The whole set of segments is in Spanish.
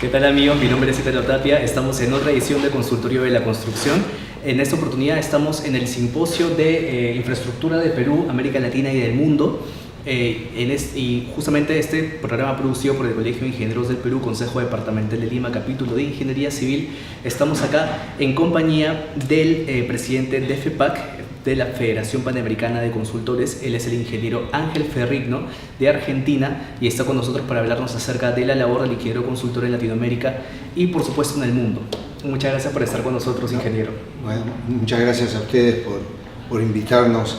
¿Qué tal, amigos? Mi nombre es Italo Tapia. Estamos en otra edición de Consultorio de la Construcción. En esta oportunidad estamos en el Simposio de Infraestructura de Perú, América Latina y del Mundo. Y justamente este programa producido por el Colegio de Ingenieros del Perú, Consejo Departamental de Lima, capítulo de Ingeniería Civil. Estamos acá en compañía del presidente de FEPAC, de la Federación Panamericana de Consultores. Él es el ingeniero Ángel Ferrigno, de Argentina, y está con nosotros para hablarnos acerca de la labor del ingeniero consultor en Latinoamérica y, por supuesto, en el mundo. Muchas gracias por estar con nosotros, ingeniero. Bueno, muchas gracias a ustedes por invitarnos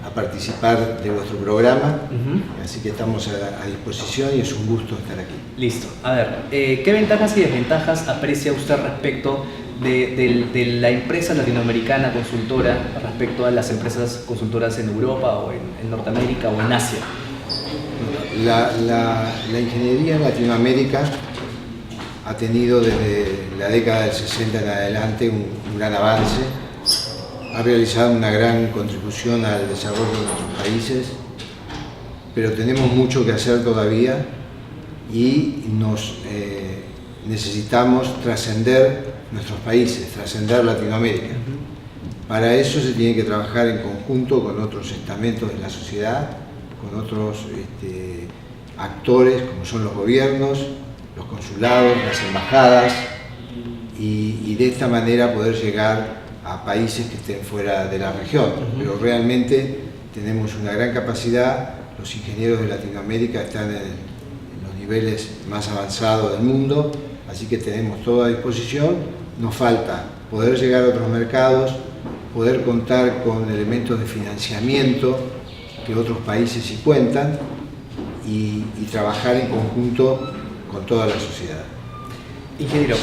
a participar de vuestro programa. Así que estamos a disposición y es un gusto estar aquí. Listo. A ver, ¿qué ventajas y desventajas aprecia usted respecto de la empresa latinoamericana consultora respecto a las empresas consultoras en Europa o en Norteamérica o en Asia? La ingeniería en Latinoamérica ha tenido desde la década del 60 en adelante un gran avance, ha realizado una gran contribución al desarrollo de nuestros países, pero tenemos mucho que hacer todavía y necesitamos trascender nuestros países, trascender Latinoamérica. Para eso se tiene que trabajar en conjunto con otros estamentos de la sociedad, con otros actores como son los gobiernos, los consulados, las embajadas, y de esta manera poder llegar a países que estén fuera de la región. Pero realmente tenemos una gran capacidad, los ingenieros de Latinoamérica están en los niveles más avanzados del mundo, así que tenemos todo a disposición. Nos falta poder llegar a otros mercados, poder contar con elementos de financiamiento que otros países sí cuentan y trabajar en conjunto con toda la sociedad. Ingeniero,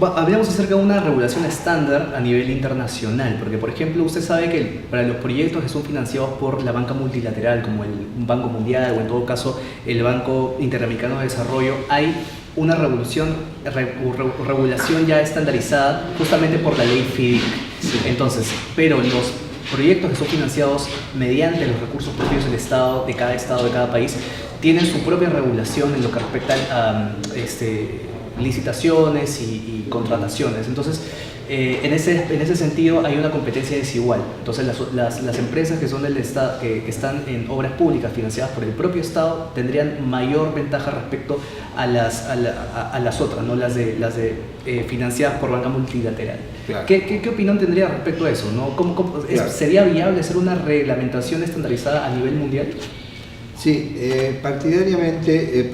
hablamos acerca de una regulación estándar a nivel internacional, porque por ejemplo usted sabe que para los proyectos que son financiados por la banca multilateral, como el Banco Mundial o en todo caso el Banco Interamericano de Desarrollo, hay una regulación ya estandarizada justamente por la ley FIDIC. Sí. Entonces, pero los proyectos que son financiados mediante los recursos propios del Estado, de cada país, tienen su propia regulación en lo que respecta a licitaciones y contrataciones. Entonces, en ese sentido hay una competencia desigual. Entonces, las empresas que son del Estado, que están en obras públicas financiadas por el propio Estado, tendrían mayor ventaja respecto a las otras, ¿no? las de financiadas por banca multilateral. Claro. ¿Qué opinión tendría respecto a eso, ¿no? Claro. ¿Sería viable hacer una reglamentación estandarizada a nivel mundial? Sí, particularmente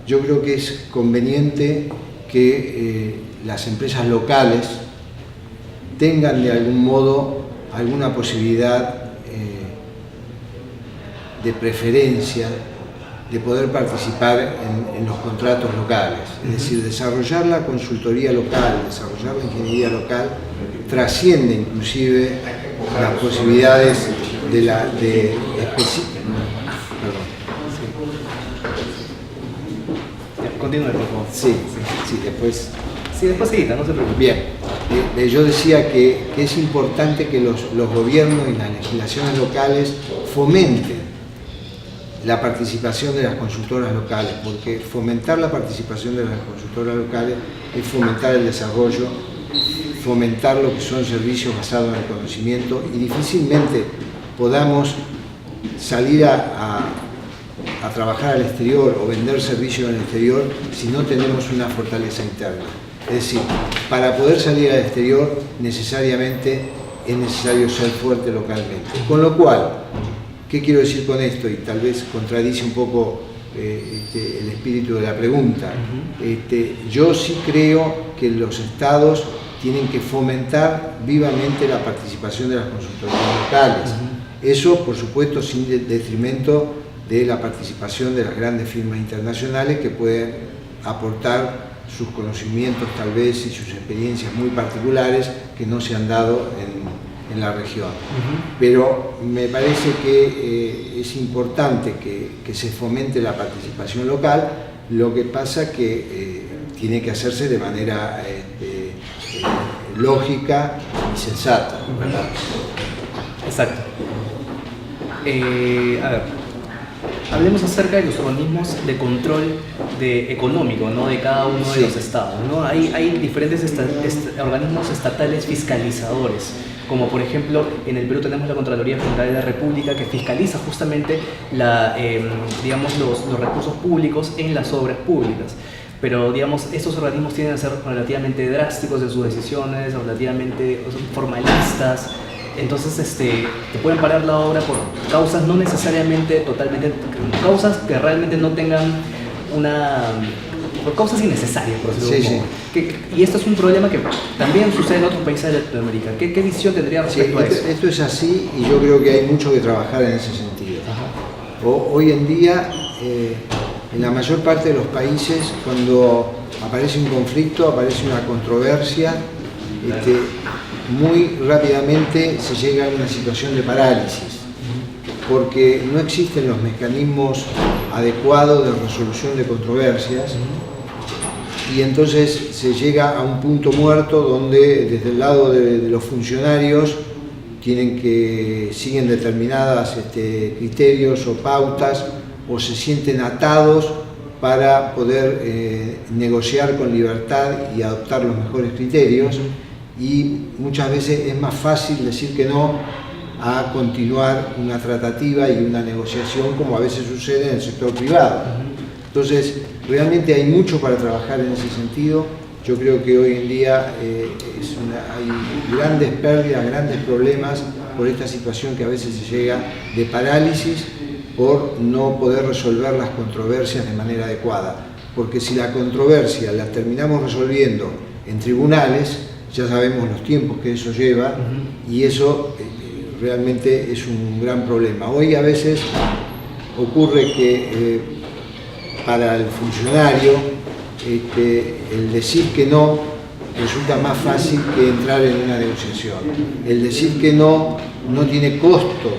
yo creo que es conveniente que las empresas locales tengan de algún modo alguna posibilidad de preferencia de poder participar en los contratos locales. Es decir, desarrollar la consultoría local, desarrollar la ingeniería local, trasciende inclusive las posibilidades Continúe, por favor. Sí, después... Sí, después seguida, no se preocupe. Bien, yo decía que es importante que los gobiernos y las legislaciones locales fomenten la participación de las consultoras locales, porque fomentar la participación de las consultoras locales es fomentar el desarrollo, fomentar lo que son servicios basados en el conocimiento, y difícilmente podamos salir a trabajar al exterior o vender servicios en el exterior si no tenemos una fortaleza interna. Es decir, para poder salir al exterior necesariamente es necesario ser fuerte localmente. Con lo cual, ¿qué quiero decir con esto? Y tal vez contradice un poco el espíritu de la pregunta. Yo sí creo que los estados tienen que fomentar vivamente la participación de las consultorías locales. Eso, por supuesto, sin detrimento de la participación de las grandes firmas internacionales que pueden aportar sus conocimientos tal vez y sus experiencias muy particulares que no se han dado en la región. Pero me parece que es importante que se fomente la participación local. Lo que pasa que tiene que hacerse de manera lógica y sensata, ¿verdad? Exacto. A ver, Hablemos acerca de los organismos de control económico, ¿no?, de cada uno de los estados, ¿no? Hay diferentes organismos estatales fiscalizadores, como por ejemplo en el Perú tenemos la Contraloría General de la República, que fiscaliza justamente digamos, los recursos públicos en las obras públicas. Pero digamos, estos organismos tienden a ser relativamente drásticos en sus decisiones, relativamente formalistas. Entonces te pueden parar la obra por causas no necesariamente totalmente, causas que realmente no tengan por causas innecesarias, por decirlo de un modo. Y esto es un problema que también sucede en otros países de Latinoamérica. ¿Qué visión tendría respecto a eso? Esto es así, y yo creo que hay mucho que trabajar en ese sentido. Hoy en día, en la mayor parte de los países, cuando aparece un conflicto, aparece una controversia, muy rápidamente se llega a una situación de parálisis, porque no existen los mecanismos adecuados de resolución de controversias, y entonces se llega a un punto muerto donde desde el lado de los funcionarios siguen determinadas criterios o pautas, o se sienten atados para poder negociar con libertad y adoptar los mejores criterios. Y muchas veces es más fácil decir que no a continuar una tratativa y una negociación, como a veces sucede en el sector privado. Entonces, realmente hay mucho para trabajar en ese sentido. Yo creo que hoy en día hay grandes pérdidas, grandes problemas por esta situación que a veces se llega de parálisis por no poder resolver las controversias de manera adecuada. Porque si la controversia la terminamos resolviendo en tribunales, ya sabemos los tiempos que eso lleva, y eso realmente es un gran problema. Hoy a veces ocurre que para el funcionario el decir que no resulta más fácil que entrar en una negociación. El decir que no tiene costo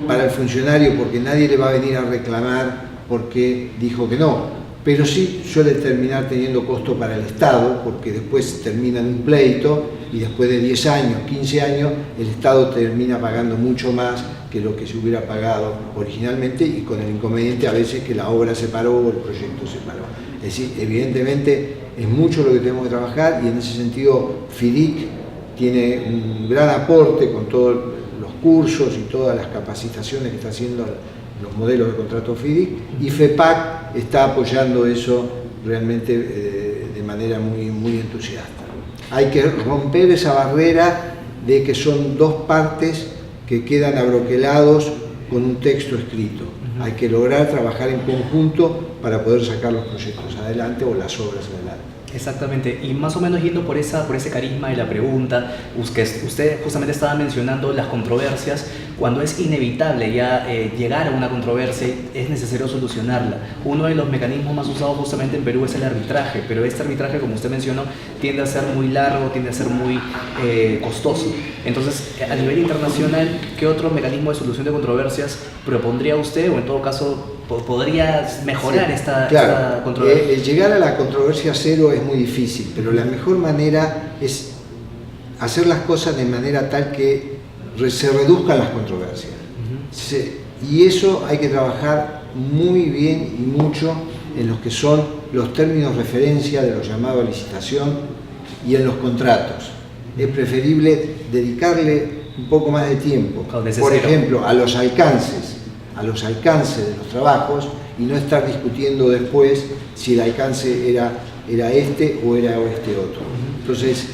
para el funcionario, porque nadie le va a venir a reclamar porque dijo que no. Pero sí suele terminar teniendo costo para el Estado, porque después termina en un pleito y después de 10 años, 15 años, el Estado termina pagando mucho más que lo que se hubiera pagado originalmente, y con el inconveniente a veces que la obra se paró o el proyecto se paró. Es decir, evidentemente es mucho lo que tenemos que trabajar, y en ese sentido FIDIC tiene un gran aporte con todos los cursos y todas las capacitaciones que está haciendo los modelos de contrato FIDIC, y FEPAC está apoyando eso realmente de manera muy entusiasta. Hay que romper esa barrera de que son dos partes que quedan abroquelados con un texto escrito. Hay que lograr trabajar en conjunto para poder sacar los proyectos adelante o las obras adelante. Exactamente, y más o menos yendo por ese carisma de la pregunta, usted justamente estaba mencionando las controversias. Cuando es inevitable ya llegar a una controversia, es necesario solucionarla. Uno de los mecanismos más usados justamente en Perú es el arbitraje, pero este arbitraje, como usted mencionó, tiende a ser muy largo, tiende a ser muy costoso. Entonces, a nivel internacional, ¿qué otro mecanismo de solución de controversias propondría usted, o en todo caso podría mejorar esta controversia? Llegar a la controversia cero es muy difícil, pero la mejor manera es hacer las cosas de manera tal que se reduzcan las controversias. Y eso hay que trabajar muy bien y mucho en los que son los términos de referencia de lo llamado a licitación y en los contratos. Es preferible dedicarle un poco más de tiempo, por ejemplo, a los alcances de los trabajos, y no estar discutiendo después si el alcance era este o era este otro. Entonces,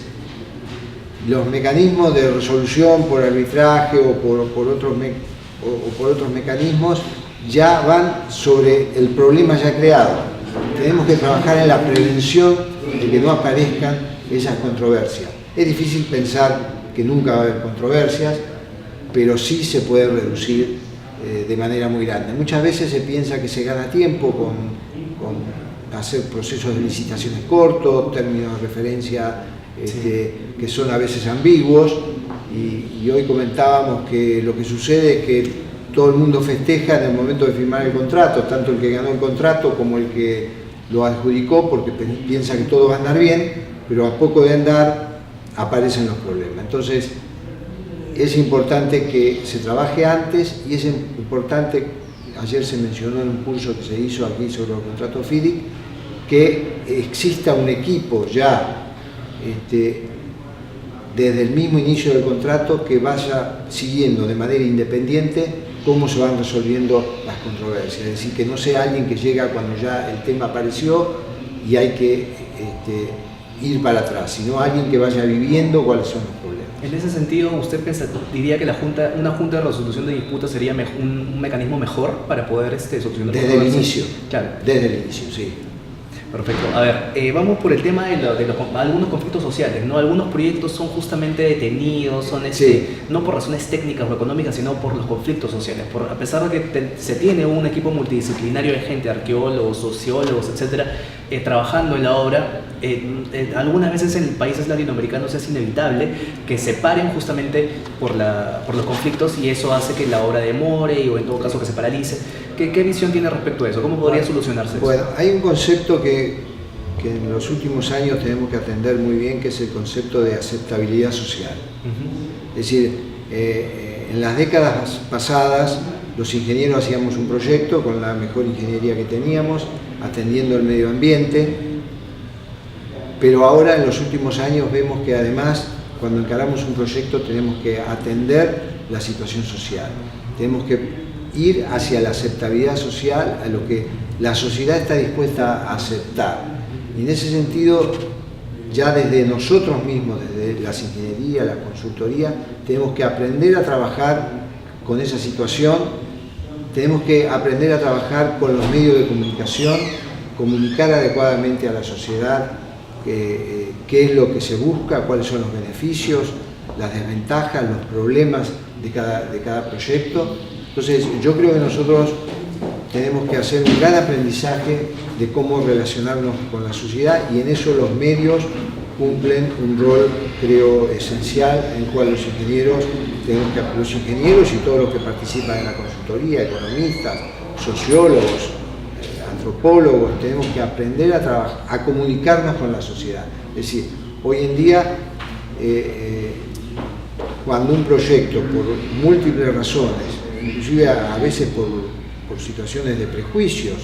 los mecanismos de resolución por arbitraje o por otros mecanismos ya van sobre el problema ya creado. Tenemos que trabajar en la prevención de que no aparezcan esas controversias. Es difícil pensar que nunca va a haber controversias, pero sí se puede reducir de manera muy grande. Muchas veces se piensa que se gana tiempo con hacer procesos de licitaciones cortos, términos de referencia que son a veces ambiguos, y hoy comentábamos que lo que sucede es que todo el mundo festeja en el momento de firmar el contrato, tanto el que ganó el contrato como el que lo adjudicó, porque piensa que todo va a andar bien, pero a poco de andar aparecen los problemas. Entonces, es importante que se trabaje antes, y es importante ayer se mencionó en un curso que se hizo aquí sobre los contratos FIDIC, que exista un equipo ya desde el mismo inicio del contrato que vaya siguiendo de manera independiente cómo se van resolviendo las controversias. Es decir, que no sea alguien que llega cuando ya el tema apareció y hay que ir para atrás, sino alguien que vaya viviendo cuáles son los problemas. En ese sentido, ¿usted diría que una junta de resolución de disputas sería un mecanismo mejor para poder solucionar desde el inicio? Claro. Desde el inicio, sí. Perfecto. A ver, vamos por el tema de algunos conflictos sociales, ¿no? Algunos proyectos son justamente detenidos, son sí, no por razones técnicas o económicas, sino por los conflictos sociales. A pesar de que se tiene un equipo multidisciplinario de gente, arqueólogos, sociólogos, etcétera, trabajando en la obra, algunas veces en países latinoamericanos es inevitable que se paren justamente por los conflictos, y eso hace que la obra demore o en todo caso que se paralice. ¿Qué visión tiene respecto a eso? ¿Cómo podría solucionarse eso? Bueno, hay un concepto que en los últimos años tenemos que atender muy bien, que es el concepto de aceptabilidad social. Es decir, en las décadas pasadas los ingenieros hacíamos un proyecto con la mejor ingeniería que teníamos, atendiendo el medio ambiente, pero ahora en los últimos años vemos que además cuando encaramos un proyecto tenemos que atender la situación social, tenemos que ir hacia la aceptabilidad social, a lo que la sociedad está dispuesta a aceptar. Y en ese sentido, ya desde nosotros mismos, desde las ingenierías, la consultoría, tenemos que aprender a trabajar con esa situación, tenemos que aprender a trabajar con los medios de comunicación, comunicar adecuadamente a la sociedad qué es lo que se busca, cuáles son los beneficios, las desventajas, los problemas de cada proyecto. Entonces, yo creo que nosotros tenemos que hacer un gran aprendizaje de cómo relacionarnos con la sociedad, y en eso los medios cumplen un rol, creo, esencial, en el cual los ingenieros y todos los que participan en la consultoría, economistas, sociólogos, antropólogos, tenemos que aprender a trabajar, a comunicarnos con la sociedad. Es decir, hoy en día, cuando un proyecto, por múltiples razones, inclusive a veces por situaciones de prejuicios,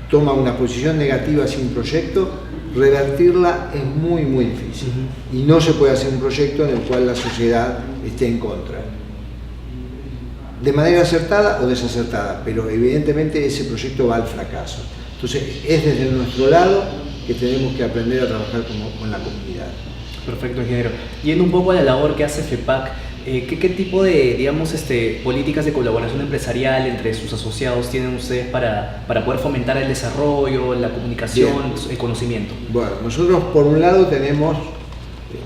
toma una posición negativa hacia un proyecto, revertirla es muy difícil. Y no se puede hacer un proyecto en el cual la sociedad esté en contra. De manera acertada o desacertada, pero evidentemente ese proyecto va al fracaso. Entonces es desde nuestro lado que tenemos que aprender a trabajar con la comunidad. Perfecto, ingeniero. Yendo un poco a la labor que hace FEPAC, ¿qué tipo de, digamos, políticas de colaboración empresarial entre sus asociados tienen ustedes para poder fomentar el desarrollo, la comunicación, el conocimiento? Bueno, nosotros por un lado tenemos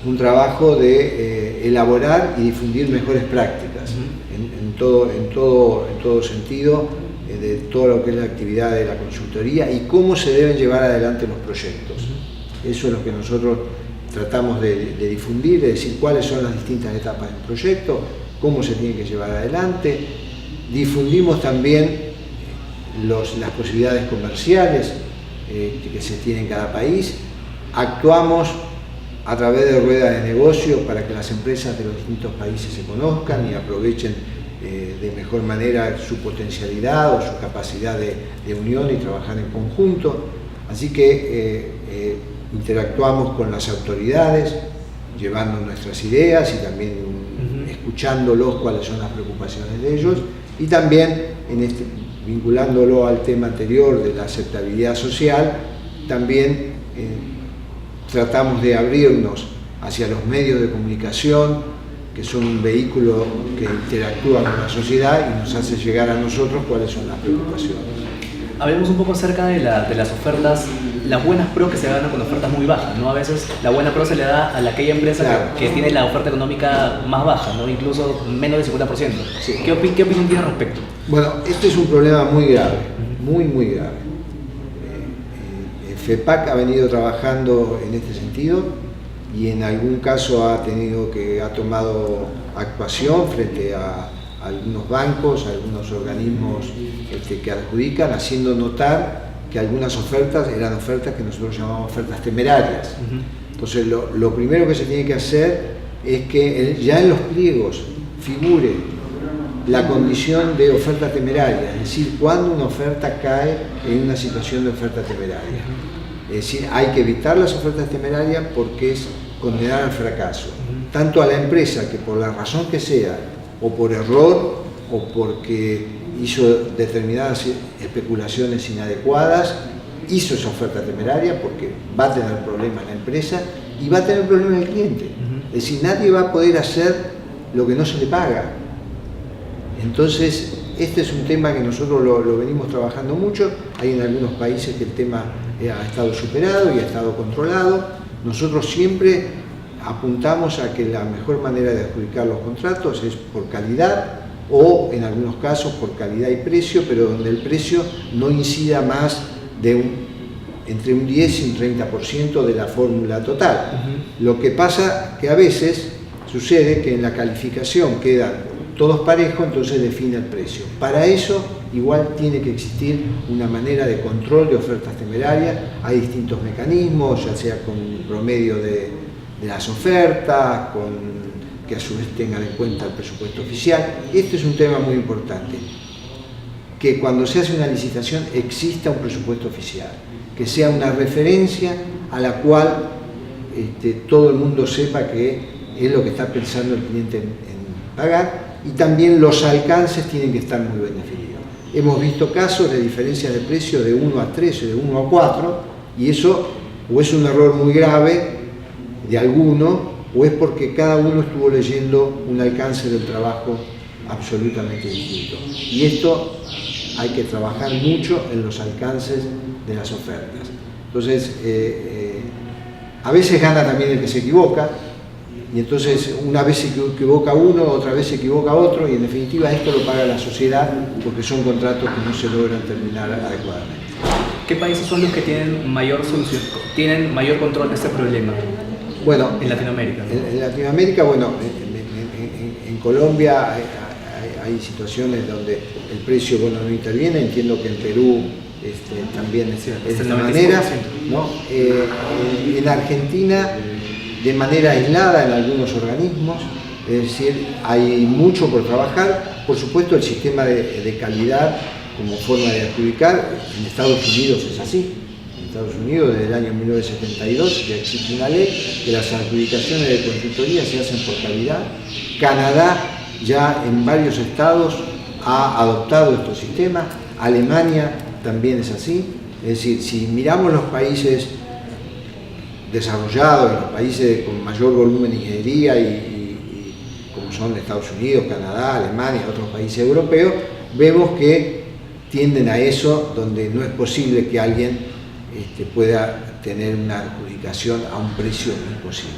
un trabajo de elaborar y difundir mejores prácticas en todo sentido, de todo lo que es la actividad de la consultoría y cómo se deben llevar adelante los proyectos. Eso es lo que nosotros tratamos de difundir, de decir cuáles son las distintas etapas del proyecto, cómo se tiene que llevar adelante. Difundimos también las posibilidades comerciales que se tienen en cada país. Actuamos a través de ruedas de negocios para que las empresas de los distintos países se conozcan y aprovechen de mejor manera su potencialidad o su capacidad de unión y trabajar en conjunto. Así que interactuamos con las autoridades, llevando nuestras ideas y también escuchándolos cuáles son las preocupaciones de ellos, y también vinculándolo al tema anterior de la aceptabilidad social, también tratamos de abrirnos hacia los medios de comunicación, que son un vehículo que interactúa con la sociedad y nos hace llegar a nosotros cuáles son las preocupaciones. Hablemos un poco acerca de las ofertas, las buenas pro que se ganan con ofertas muy bajas, ¿no? A veces la buena pro se le da a aquella empresa claro, que tiene la oferta económica más baja, ¿no? Incluso menos del 50%. Sí. ¿Qué opinión tiene al respecto? Bueno, este es un problema muy grave, muy grave. FEPAC ha venido trabajando en este sentido y en algún caso ha tomado actuación frente a algunos bancos, a algunos organismos que adjudican, haciendo notar que algunas ofertas eran ofertas que nosotros llamamos ofertas temerarias. Entonces lo primero que se tiene que hacer es que ya en los pliegos figure la condición de oferta temeraria, es decir, cuando una oferta cae en una situación de oferta temeraria. Es decir, hay que evitar las ofertas temerarias porque es condenar al fracaso, tanto a la empresa que por la razón que sea, o por error, o porque hizo determinadas especulaciones inadecuadas, hizo esa oferta temeraria, porque va a tener problemas la empresa y va a tener problemas el cliente. Es decir, nadie va a poder hacer lo que no se le paga. Entonces, este es un tema que nosotros lo venimos trabajando mucho. Hay en algunos países que el tema ha estado superado y ha estado controlado. Nosotros siempre apuntamos a que la mejor manera de adjudicar los contratos es por calidad o en algunos casos por calidad y precio, pero donde el precio no incida más de entre un 10 y un 30% de la fórmula total. Lo que pasa que a veces sucede que en la calificación quedan todos parejos, entonces define el precio. Para eso igual tiene que existir una manera de control de ofertas temerarias. Hay distintos mecanismos, ya sea con promedio de las ofertas, que a su vez tengan en cuenta el presupuesto oficial. Este es un tema muy importante, que cuando se hace una licitación exista un presupuesto oficial, que sea una referencia a la cual todo el mundo sepa que es lo que está pensando el cliente en pagar, y también los alcances tienen que estar muy bien definidos. Hemos visto casos de diferencias de precio de 1 a 3 o de 1 a 4, y eso o es un error muy grave de alguno, o es porque cada uno estuvo leyendo un alcance del trabajo absolutamente distinto. Y esto hay que trabajar mucho en los alcances de las ofertas. Entonces, a veces gana también el que se equivoca, y entonces una vez se equivoca uno, otra vez se equivoca otro, y en definitiva esto lo paga la sociedad porque son contratos que no se logran terminar adecuadamente. ¿Qué países son los que tienen mayor solución, tienen mayor control de este problema? Bueno, en Latinoamérica, ¿no? En Latinoamérica, bueno, en Colombia hay situaciones donde el precio no interviene. Entiendo que en Perú también es de esta manera, ¿no? En Argentina, de manera aislada en algunos organismos, es decir, hay mucho por trabajar. Por supuesto, el sistema de calidad como forma de adjudicar en Estados Unidos es así. En Estados Unidos, desde el año 1972, ya existe una ley que las adjudicaciones de consultoría se hacen por calidad. Canadá ya en varios estados ha adoptado estos sistemas. Alemania también es así. Es decir, si miramos los países desarrollados, los países con mayor volumen de ingeniería y como son Estados Unidos, Canadá, Alemania, otros países europeos, vemos que tienden a eso, donde no es posible que alguien pueda tener una adjudicación a un precio imposible.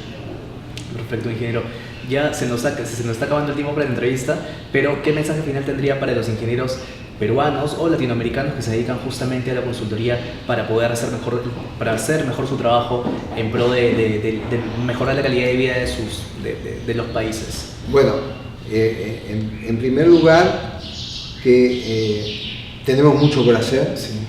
Perfecto, ingeniero. Ya se nos está acabando el tiempo para la entrevista, pero ¿qué mensaje final tendría para los ingenieros peruanos o latinoamericanos que se dedican justamente a la consultoría para poder hacer mejor su trabajo en pro de mejorar la calidad de vida de los países? Bueno, en primer lugar, que tenemos mucho por hacer. Sí.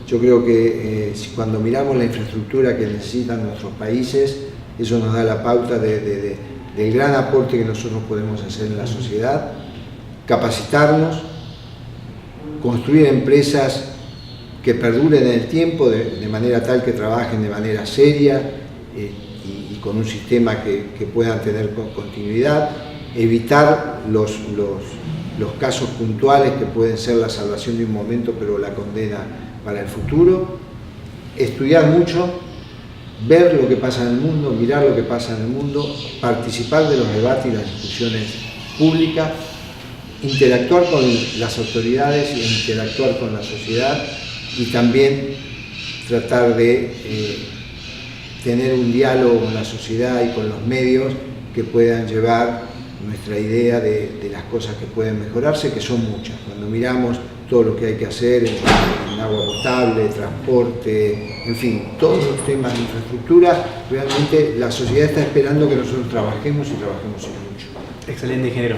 Yo creo que cuando miramos la infraestructura que necesitan nuestros países, eso nos da la pauta del gran aporte que nosotros podemos hacer en la sociedad. Capacitarnos, construir empresas que perduren en el tiempo de manera tal que trabajen de manera seria y con un sistema que puedan tener continuidad, evitar los casos puntuales que pueden ser la salvación de un momento pero la condena para el futuro, estudiar mucho, ver lo que pasa en el mundo, mirar lo que pasa en el mundo, participar de los debates y las discusiones públicas, interactuar con las autoridades e interactuar con la sociedad, y también tratar de tener un diálogo con la sociedad y con los medios que puedan llevar nuestra idea de las cosas que pueden mejorarse, que son muchas. Cuando miramos todo lo que hay que hacer en agua potable, transporte, en fin, todos los temas de infraestructura, realmente la sociedad está esperando que nosotros trabajemos y trabajemos en mucho. Excelente, ingeniero.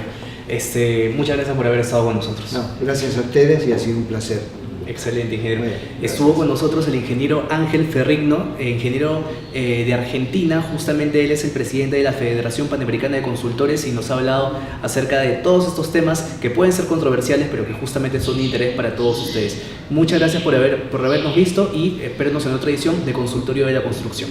Muchas gracias por haber estado con nosotros. No, gracias a ustedes y ha sido un placer. Excelente, ingeniero. Muy bien, Estuvo con nosotros el ingeniero Ángel Ferrigno, ingeniero de Argentina. Justamente él es el presidente de la Federación Panamericana de Consultores y nos ha hablado acerca de todos estos temas que pueden ser controversiales, pero que justamente son de interés para todos ustedes. Muchas gracias por habernos visto y espérenos en otra edición de Consultorio de la Construcción.